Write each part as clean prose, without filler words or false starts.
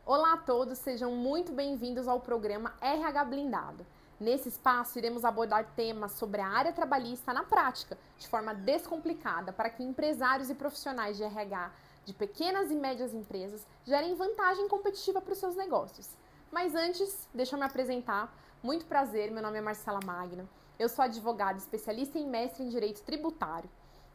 Olá a todos, sejam muito bem-vindos ao programa RH Blindado. Nesse espaço, iremos abordar temas sobre a área trabalhista na prática, de forma descomplicada, para que empresários e profissionais de RH de pequenas e médias empresas gerem vantagem competitiva para os seus negócios. Mas antes, deixa eu me apresentar. Muito prazer, meu nome é Marcela Magno. Eu sou advogada especialista em mestre em Direito Tributário,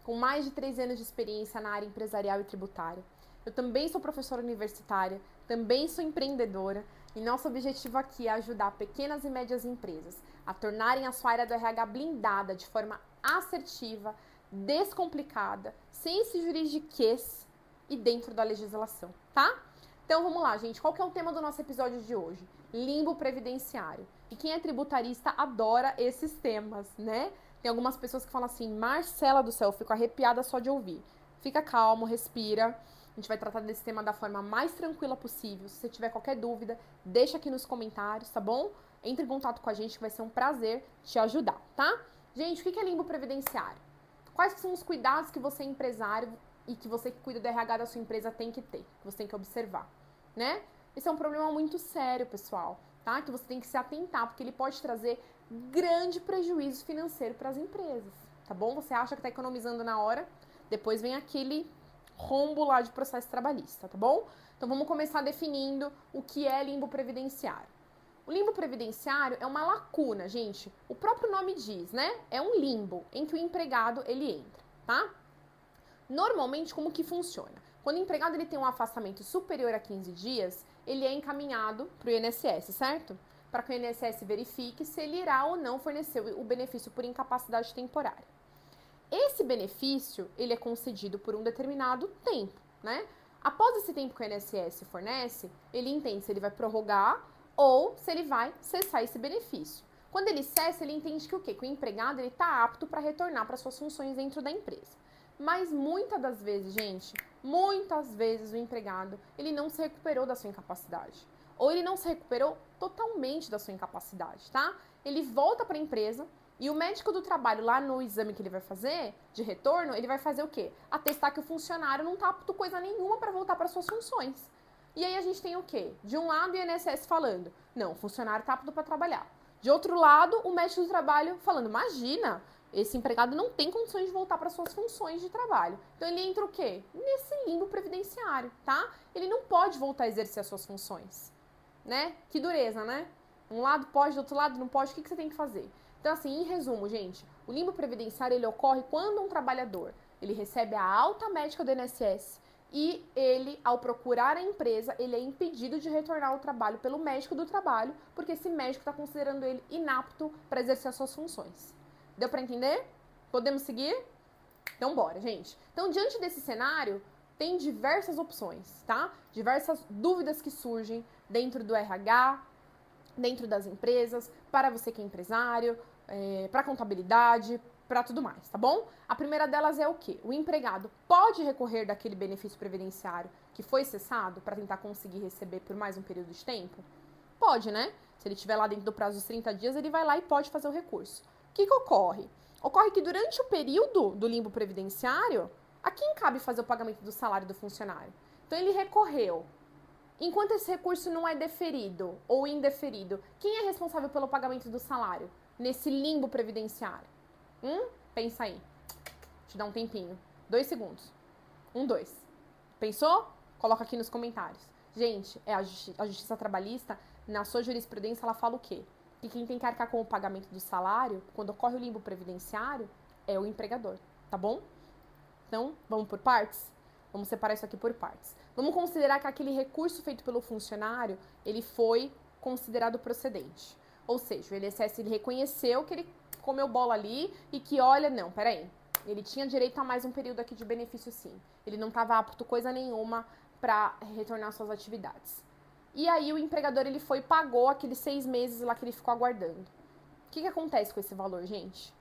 com mais de 3 anos de experiência na área empresarial e tributária. Eu também sou professora universitária, também sou empreendedora e nosso objetivo aqui é ajudar pequenas e médias empresas a tornarem a sua área do RH blindada de forma assertiva, descomplicada, sem esse juridiquês e dentro da legislação, tá? Então vamos lá, gente. Qual que é o tema do nosso episódio de hoje? Limbo previdenciário. E quem é tributarista adora esses temas, né? Tem algumas pessoas que falam assim, Marcela do céu, eu fico arrepiada só de ouvir. Fica calmo, respira. A gente vai tratar desse tema da forma mais tranquila possível. Se você tiver qualquer dúvida, deixa aqui nos comentários, tá bom? Entre em contato com a gente que vai ser um prazer te ajudar, tá? Gente, o que é limbo previdenciário? Quais são os cuidados que você, empresário, e que você que cuida do RH da sua empresa tem que ter, que você tem que observar, né? Esse é um problema muito sério, pessoal, tá? Que você tem que se atentar, porque ele pode trazer grande prejuízo financeiro para as empresas, tá bom? Você acha que está economizando na hora, depois vem aquele rombo lá de processo trabalhista, tá bom? Então vamos começar definindo o que é limbo previdenciário. O limbo previdenciário é uma lacuna, gente. O próprio nome diz, né? É um limbo em que o empregado ele entra, tá? Normalmente, como que funciona? Quando o empregado ele tem um afastamento superior a 15 dias, ele é encaminhado para o INSS, certo? Para que o INSS verifique se ele irá ou não fornecer o benefício por incapacidade temporária. Esse benefício, ele é concedido por um determinado tempo, né? Após esse tempo que o INSS fornece, ele entende se ele vai prorrogar ou se ele vai cessar esse benefício. Quando ele cessa, ele entende que o quê? Que o empregado ele está apto para retornar para suas funções dentro da empresa. Mas muitas das vezes, gente, muitas vezes o empregado, ele não se recuperou da sua incapacidade. Ou ele não se recuperou totalmente da sua incapacidade, tá? Ele volta para a empresa e o médico do trabalho, lá no exame que ele vai fazer, de retorno, ele vai fazer o quê? Atestar que o funcionário não tá apto coisa nenhuma para voltar para suas funções. E aí a gente tem o quê? De um lado o INSS falando, não, o funcionário tá apto para trabalhar. De outro lado, o médico do trabalho falando, imagina, esse empregado não tem condições de voltar para suas funções de trabalho. Então ele entra o quê? Nesse limbo previdenciário, tá? Ele não pode voltar a exercer as suas funções, né? Que dureza, né? Um lado pode, do outro lado não pode, o que você tem que fazer? Então, assim, em resumo, gente, o limbo previdenciário ele ocorre quando um trabalhador ele recebe a alta médica do INSS e ele, ao procurar a empresa, ele é impedido de retornar ao trabalho pelo médico do trabalho, porque esse médico está considerando ele inapto para exercer as suas funções. Deu para entender? Podemos seguir? Então, bora, gente. Então, diante desse cenário, tem diversas opções, tá? Diversas dúvidas que surgem dentro do RH, dentro das empresas, para você que é empresário, para contabilidade, para tudo mais, tá bom? A primeira delas é o quê? O empregado pode recorrer daquele benefício previdenciário que foi cessado para tentar conseguir receber por mais um período de tempo? Pode, né? Se ele estiver lá dentro do prazo dos 30 dias, ele vai lá e pode fazer o recurso. O que ocorre? Ocorre que durante o período do limbo previdenciário, a quem cabe fazer o pagamento do salário do funcionário? Então ele recorreu. Enquanto esse recurso não é deferido ou indeferido, quem é responsável pelo pagamento do salário nesse limbo previdenciário? Pensa aí. Te dá um tempinho. 2 segundos. 1, 2. Pensou? Coloca aqui nos comentários. Gente, a Justiça Trabalhista, na sua jurisprudência, ela fala o quê? Que quem tem que arcar com o pagamento do salário, quando ocorre o limbo previdenciário, é o empregador, tá bom? Então, vamos por partes? Vamos separar isso aqui por partes. Vamos considerar que aquele recurso feito pelo funcionário, ele foi considerado procedente. Ou seja, o INSS ele reconheceu que ele comeu bola ali e que, olha, não, peraí, ele tinha direito a mais um período aqui de benefício sim. Ele não estava apto coisa nenhuma para retornar às suas atividades. E aí o empregador ele foi e pagou aqueles 6 meses lá que ele ficou aguardando. O que acontece com esse valor, gente?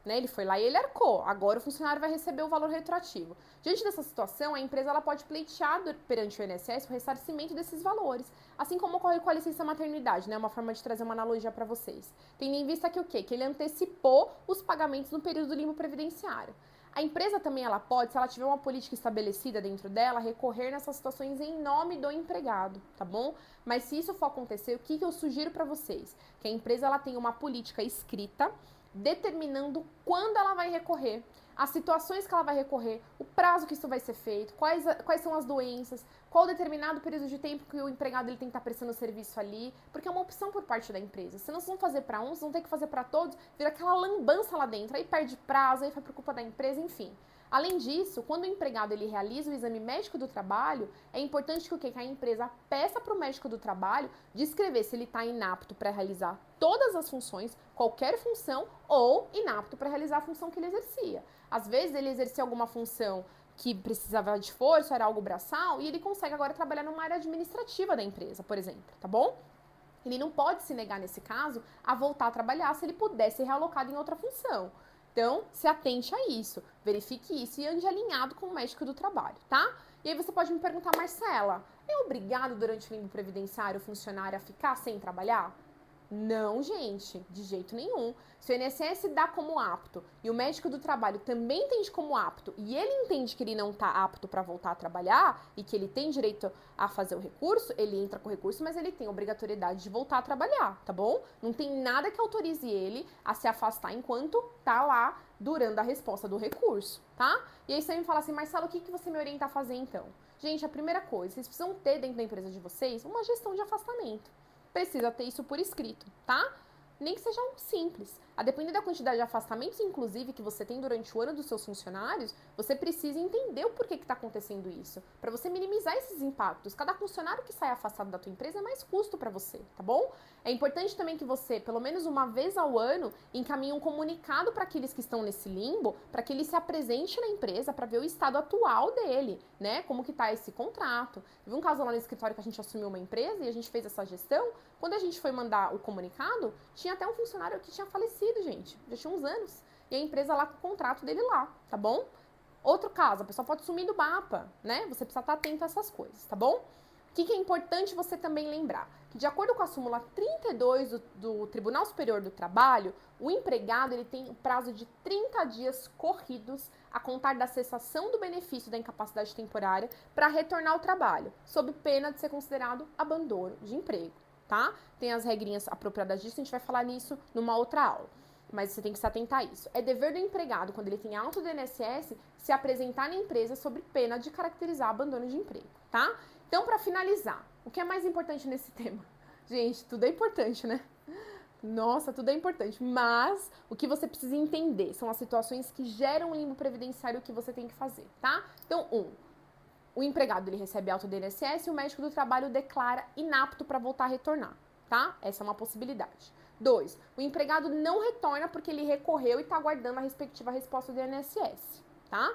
Né? Ele foi lá e ele arcou. Agora o funcionário vai receber o valor retroativo. Diante dessa situação, a empresa ela pode pleitear perante o INSS o ressarcimento desses valores. Assim como ocorre com a licença maternidade, né? Uma forma de trazer uma analogia para vocês. Tendo em vista que o quê? Que ele antecipou os pagamentos no período do limbo previdenciário. A empresa também, ela pode, se ela tiver uma política estabelecida dentro dela, recorrer nessas situações em nome do empregado, tá bom? Mas se isso for acontecer, o que eu sugiro para vocês? Que a empresa, ela tenha uma política escrita, determinando quando ela vai recorrer, as situações que ela vai recorrer, o prazo que isso vai ser feito, quais são as doenças, qual determinado período de tempo que o empregado ele tem que estar prestando serviço ali, porque é uma opção por parte da empresa. Se não vão fazer para uns, vão ter que fazer para todos, vira aquela lambança lá dentro, aí perde prazo, aí foi por culpa da empresa, enfim. Além disso, quando o empregado ele realiza o exame médico do trabalho, é importante que a empresa peça para o médico do trabalho descrever se ele está inapto para realizar todas as funções, qualquer função, ou inapto para realizar a função que ele exercia. Às vezes ele exercia alguma função que precisava de força, era algo braçal, e ele consegue agora trabalhar numa área administrativa da empresa, por exemplo, tá bom? Ele não pode se negar, nesse caso, a voltar a trabalhar se ele puder ser realocado em outra função. Então, se atente a isso, verifique isso e ande alinhado com o médico do trabalho, tá? E aí você pode me perguntar, Marcela, é obrigado durante o limbo previdenciário o funcionário a ficar sem trabalhar? Não, gente, de jeito nenhum. Se o INSS dá como apto e o médico do trabalho também entende como apto e ele entende que ele não está apto para voltar a trabalhar e que ele tem direito a fazer o recurso, ele entra com o recurso, mas ele tem a obrigatoriedade de voltar a trabalhar, tá bom? Não tem nada que autorize ele a se afastar enquanto tá lá durando a resposta do recurso, tá? E aí você me fala assim, Marcelo, o que você me orienta a fazer então? Gente, a primeira coisa, vocês precisam ter dentro da empresa de vocês uma gestão de afastamento. Precisa ter isso por escrito, tá? Nem que seja um simples. A depender da quantidade de afastamentos, inclusive, que você tem durante o ano dos seus funcionários, você precisa entender o porquê que está acontecendo isso, para você minimizar esses impactos. Cada funcionário que sai afastado da tua empresa é mais custo para você, tá bom? É importante também que você, pelo menos uma vez ao ano, encaminhe um comunicado para aqueles que estão nesse limbo, para que ele se apresente na empresa para ver o estado atual dele, né? Como que tá esse contrato. Teve um caso lá no escritório que a gente assumiu uma empresa e a gente fez essa gestão. Quando a gente foi mandar o comunicado, tinha até um funcionário que tinha falecido, gente. Já tinha uns anos. E a empresa lá com o contrato dele lá, tá bom? Outro caso, a pessoa pode sumir do mapa, né? Você precisa estar atento a essas coisas, tá bom? O que é importante você também lembrar? Que de acordo com a súmula 32 do Tribunal Superior do Trabalho, o empregado ele tem um prazo de 30 dias corridos a contar da cessação do benefício da incapacidade temporária para retornar ao trabalho, sob pena de ser considerado abandono de emprego, tá? Tem as regrinhas apropriadas disso, a gente vai falar nisso numa outra aula. Mas você tem que se atentar a isso. É dever do empregado, quando ele tem alta do INSS, se apresentar na empresa sob pena de caracterizar abandono de emprego, tá? Então, para finalizar, o que é mais importante nesse tema? Gente, tudo é importante, né? Nossa, tudo é importante. Mas o que você precisa entender são as situações que geram o limbo previdenciário que você tem que fazer, tá? Então, o empregado ele recebe alta do INSS e o médico do trabalho declara inapto para voltar a retornar, tá? Essa é uma possibilidade. 2, o empregado não retorna porque ele recorreu e está aguardando a respectiva resposta do INSS, tá?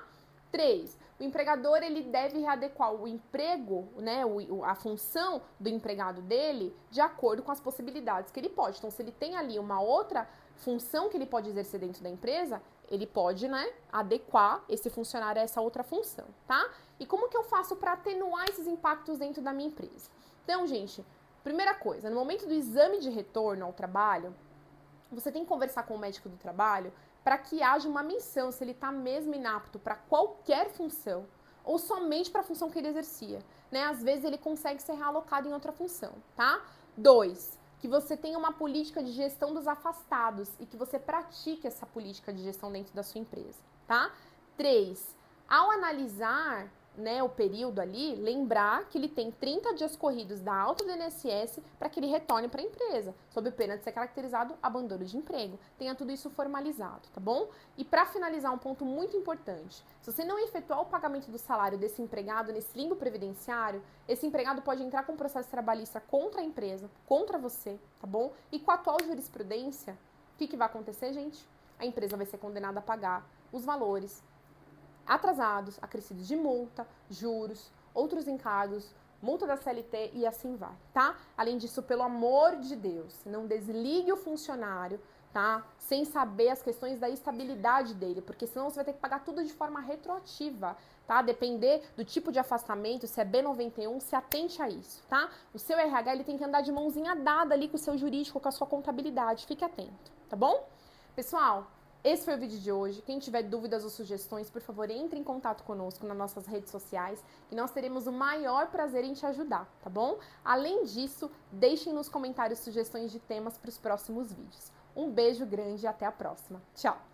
3, o empregador ele deve readequar o emprego, né, a função do empregado dele de acordo com as possibilidades que ele pode. Então, se ele tem ali uma outra função que ele pode exercer dentro da empresa, ele pode, né, adequar esse funcionário a essa outra função, tá? E como que eu faço para atenuar esses impactos dentro da minha empresa? Então, gente, primeira coisa, no momento do exame de retorno ao trabalho, você tem que conversar com o médico do trabalho para que haja uma menção se ele está mesmo inapto para qualquer função ou somente para a função que ele exercia, né? Às vezes ele consegue ser realocado em outra função, tá? 2, que você tenha uma política de gestão dos afastados e que você pratique essa política de gestão dentro da sua empresa, tá? 3, ao analisar, né, o período ali, lembrar que ele tem 30 dias corridos da alta do INSS para que ele retorne para a empresa, sob pena de ser caracterizado abandono de emprego. Tenha tudo isso formalizado, tá bom? E para finalizar, um ponto muito importante. Se você não efetuar o pagamento do salário desse empregado nesse limbo previdenciário, esse empregado pode entrar com processo trabalhista contra a empresa, contra você, tá bom? E com a atual jurisprudência, o que vai acontecer, gente? A empresa vai ser condenada a pagar os valores atrasados, acrescidos de multa, juros, outros encargos, multa da CLT e assim vai, tá? Além disso, pelo amor de Deus, não desligue o funcionário, tá? Sem saber as questões da estabilidade dele, porque senão você vai ter que pagar tudo de forma retroativa, tá? Depender do tipo de afastamento, se é B91, se atente a isso, tá? O seu RH, ele tem que andar de mãozinha dada ali com o seu jurídico, com a sua contabilidade, fique atento, tá bom? Pessoal, Esse foi o vídeo de hoje. Quem tiver dúvidas ou sugestões, por favor, entre em contato conosco nas nossas redes sociais, que nós teremos o maior prazer em te ajudar, tá bom? Além disso, deixem nos comentários sugestões de temas para os próximos vídeos. Um beijo grande e até a próxima. Tchau!